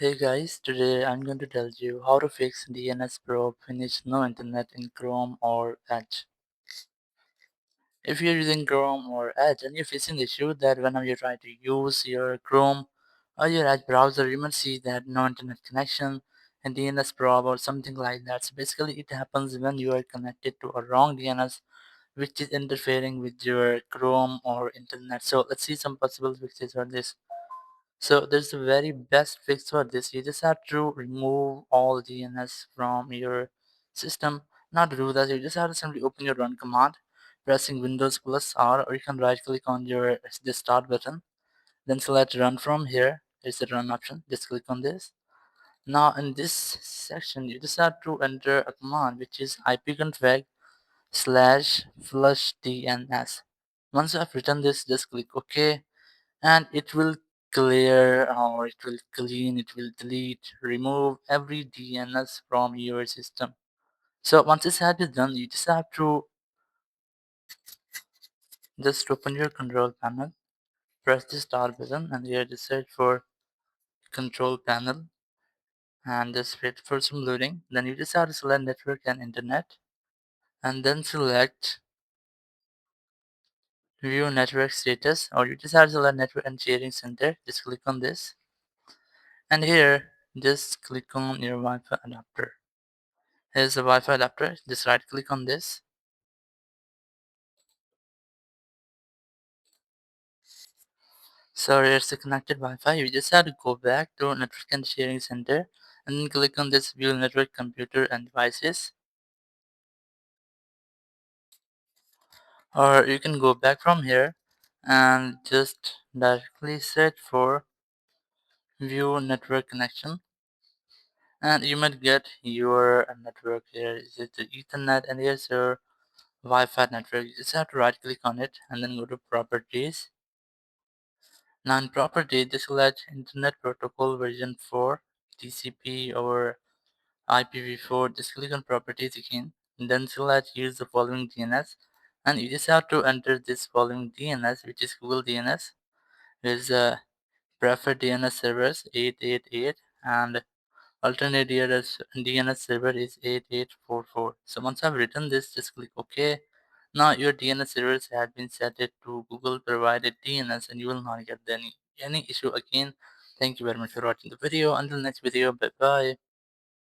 Hey guys, today I'm going to tell you how to fix DNS probe when it's no internet in Chrome or Edge. If you're using Chrome or Edge and you're facing the issue that whenever you try to use your Chrome or your Edge browser, you might see that no internet connection and DNS probe or something like that. So basically it happens when you are connected to a wrong DNS which is interfering with your Chrome or internet. So let's see some possible fixes for this. So there's a very best fix for this. You just have to remove all DNS from your system. Not to do that, you just have to simply open your run command, pressing Windows plus R, or you can right click on your the start button. Then select run from here. There's the run option. Just click on this. Now in this section, you just have to enter a command which is ipconfig slash flush DNS. Once you have written this, just click OK and it will clear or it will clean, it will delete, remove every DNS from your system. So once this has been done, you just have to just open your control panel, press the start button, and here just search for control panel and just wait for some loading. Then you just have to select network and internet and then select view network status, or you just have to select network and sharing center. Just click on this, and here just click on your Wi-Fi adapter. Here's the Wi-Fi adapter. Just right click on this. So here's the connected Wi-Fi. You just have to go back to network and sharing center and then click on this view network computer and devices. Or you can go back from here and just directly search for view network connection. And you might get your network here. Is it the Ethernet? And here's your Wi-Fi network. You just have to right click on it and then go to properties. Now in property, just select Internet Protocol version 4, TCP or IPv4. Just click on properties again. And then select use the following DNS. And you just have to enter this following DNS, which is Google DNS. There's preferred DNS servers 888 and alternate DNS server is 8844. So once I've written this, just click OK. Now your DNS servers have been set it to Google provided DNS and you will not get any issue again. Thank you very much for watching the video. Until next video, bye bye.